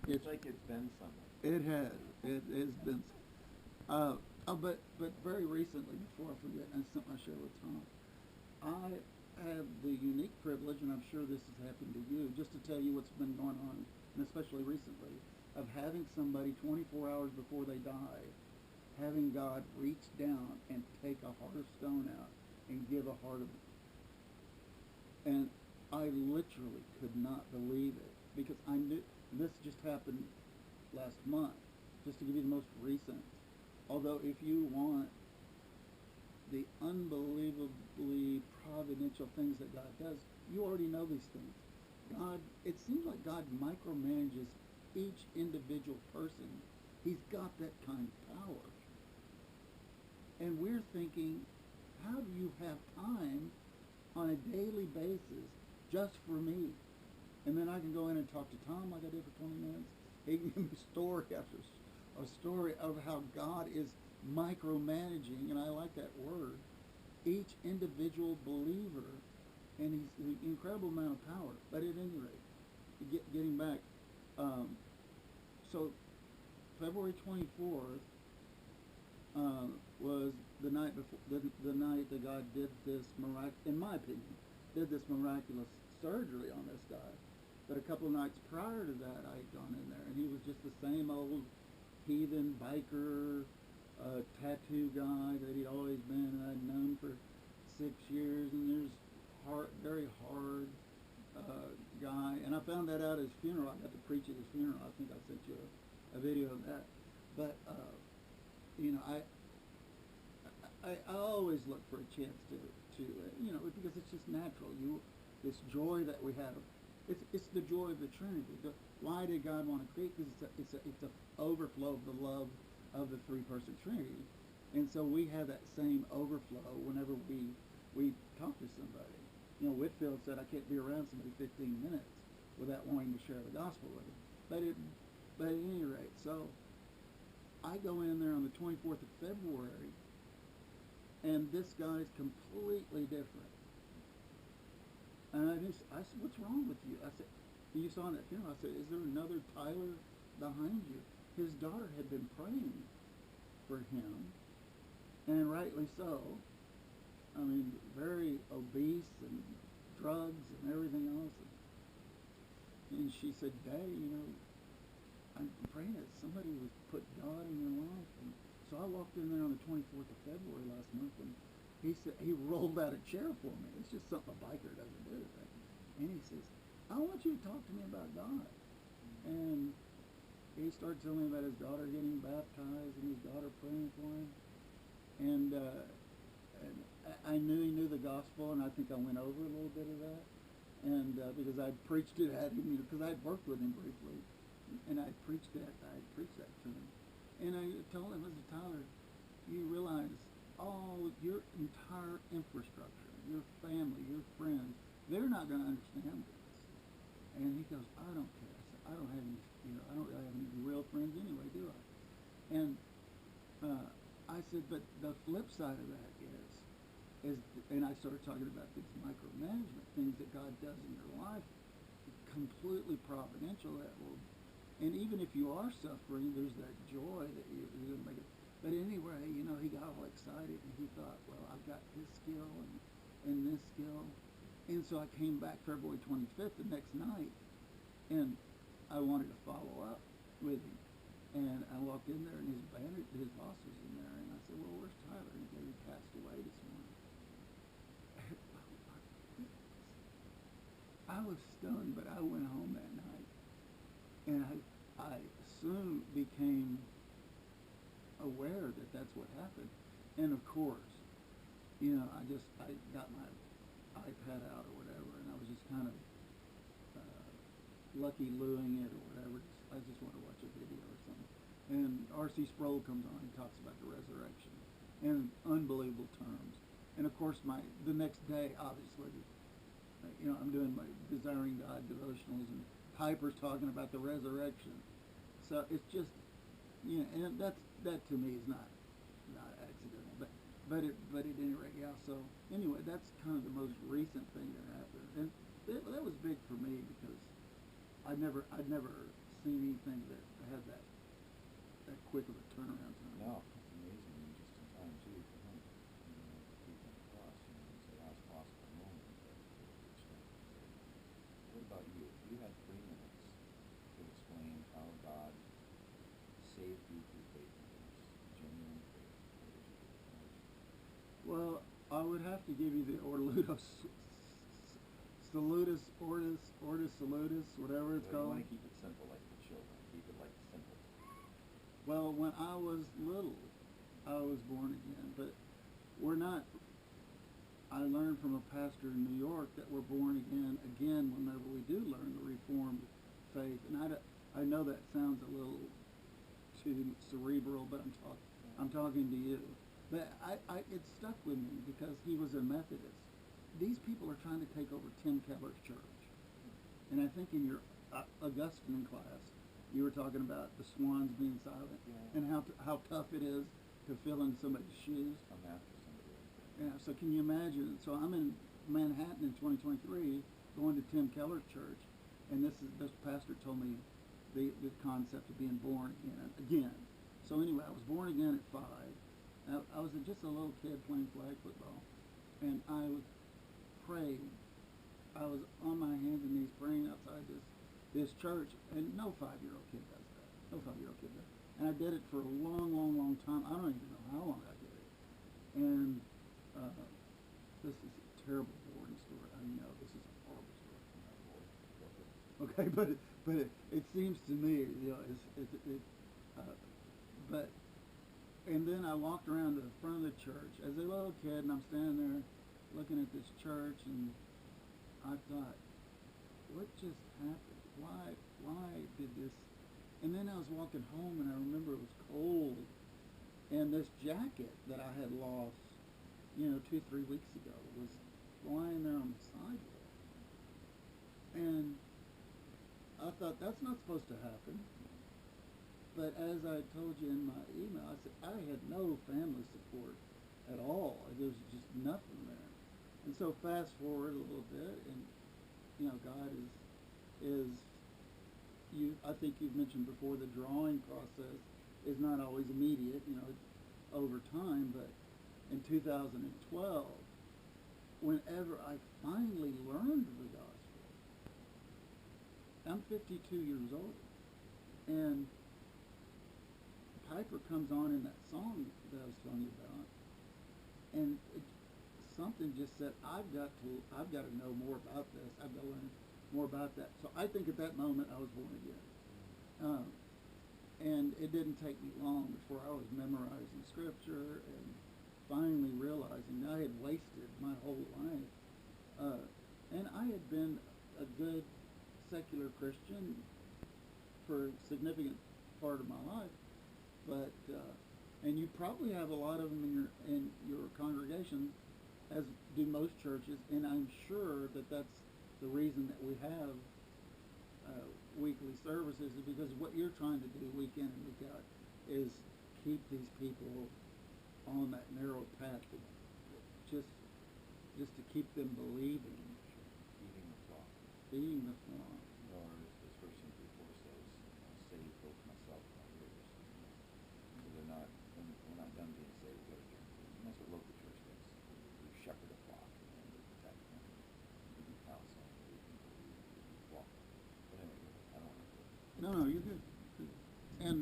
It's like it's been summer. It has. It has been. But very recently, before I forget, and something I share with Tom, I have the unique privilege, and I'm sure this has happened to you, just to tell you what's been going on, and especially recently, of having somebody 24 hours before they die, having God reach down and take a heart of stone out and give a heart of, and I literally could not believe it because I knew this just happened last month. Just to give you the most recent, although if you want the unbelievably providential things that God does, you already know these things. God, it seems like God micromanages each individual person. He's got that kind of power. And we're thinking, how do you have time on a daily basis just for me? And then I can go in and talk to Tom like I did for 20 minutes. He can give me story after a story of how God is micromanaging, and I like that word, each individual believer, and he's an incredible amount of power. But at any rate, getting back, um, so February 24th was the night before the night that God did this in my opinion, did this miraculous surgery on this guy. But a couple of nights prior to that, I had gone in there, and he was just the same old heathen biker, tattoo guy that he'd always been, and I'd known for 6 years. And there's very hard guy, and I found that out at his funeral. I got to preach at his funeral. I think I sent you a video of that. But you know, I always look for a chance to because it's just natural. This joy that we have, it's the joy of the Trinity. Why did God want to create? Because it's a overflow of the love of the three-person Trinity, and so we have that same overflow whenever we talk to somebody. You know, Whitfield said, "I can't be around somebody 15 minutes without wanting to share the gospel with them." But at any rate, so I go in there on the 24th of February, and this guy is completely different. And I said, "What's wrong with you?" I said, "You saw in that funeral." I said, "Is there another Tyler behind you?" His daughter had been praying for him, and rightly so. I mean, very obese and drugs and everything else. And she said, "Daddy, I'm praying that somebody would put God in your life." And so I walked in there on the 24th of February last month, and he rolled out a chair for me. It's just something a biker doesn't do. Right? And he says, "I want you to talk to me about God." And he started telling me about his daughter getting baptized and his daughter praying for him. And I knew he knew the gospel, and I think I went over a little bit of that. And because I preached it at him, because I had worked with him briefly, and I preached that to him. And I told him, "Listen, Tyler, you realize all your entire infrastructure, your family, your friends, they're not going to understand this." And he goes, "I don't care." I said, "I don't have any, I don't really have any real friends anyway, do I?" And I said, "But the flip side of that is," and I started talking about these micromanagement things that God does in your life, completely providential. And even if you are suffering, there's that joy that you're going to make it. But anyway, he got all excited, and he thought, "Well, I've got this skill and this skill." And so I came back February 25th, the next night, and I wanted to follow up with him. And I walked in there, and his boss was in there, and I said, "Well, where's Tyler?" And he said, "He passed away this morning." I was stunned, but I went home that night, and I soon became aware that that's what happened. And of course, I got my iPad out or whatever, and I was just kind of lucky Louing it or whatever. I just want to watch a video or something. And R.C. Sproul comes on and talks about the resurrection in unbelievable terms. And of course, the next day, obviously, I'm doing my Desiring God devotionals, and Piper's talking about the resurrection. So it's just, and that to me is not accidental, but at any rate, yeah. So anyway, that's kind of the most recent thing that happened, and that was big for me because I'd never seen anything that had that quick of a turnaround time. No, it's amazing. And just in time too for him. Keep him across. It's the last possible moment that it's what about you? If you had 3 minutes to explain how God saved you through faithfulness, genuine faith, what would you do? Well, I would have to give you the Orludos Salutis, Ortus Salutis, whatever it's Well, you called. want to keep it simple like the children. Keep it like simple. Well, when I was little, I was born again, but we're not. I learned from a pastor in New York that we're born again whenever we do learn the Reformed faith. And I know that sounds a little too cerebral, but I'm talking to you. But it stuck with me because he was a Methodist. These people are trying to take over Tim Keller's church. And I think in your Augustine class, you were talking about the swans being silent, and how tough it is to fill in somebody's shoes. I'm after somebody like that. Yeah, so can you imagine? So I'm in Manhattan in 2023 going to Tim Keller's church, and this pastor told me the concept of being born again. So anyway, I was born again at 5. I was just a little kid playing flag football, and I was praying. I was on my hands and knees praying outside this church, and no 5-year-old kid does that. No 5-year-old kid does. And I did it for a long time. I don't even know how long I did it. And this is a terrible, boring story. I know this is a horrible story. Okay, but it seems to me, but. And then I walked around to the front of the church as a little kid, and I'm standing there looking at this church, and I thought, what just happened? Why did this? And then I was walking home, and I remember it was cold, and this jacket that I had lost, 2-3 weeks ago was lying there on the sidewalk. And I thought, that's not supposed to happen. But as I told you in my email, I said I had no family support at all. There was just nothing there. And so fast forward a little bit, and God is I think you've mentioned before, the drawing process is not always immediate, over time. But in 2012, whenever I finally learned the gospel, I'm 52 years old, and Piper comes on in that song that I was telling you about, and something just said, I've got to know more about this. I've got to learn more about that. So I think at that moment I was born again, and it didn't take me long before I was memorizing scripture and finally realizing I had wasted my whole life, and I had been a good secular Christian for a significant part of my life. But and you probably have a lot of them in your congregation, as do most churches, and I'm sure that that's the reason that we have weekly services, is because what you're trying to do week in and week out is keep these people on that narrow path, just to keep them believing. Feeding the flock. Feeding the flock. Or as 1 Timothy 4 says, save both myself and my hearers. So we're not done being saved, we got to drink. And that's what local church does. We shepherd a flock and we protect them. We do counseling, we walk. But anyway, I don't want to. No, you're good. And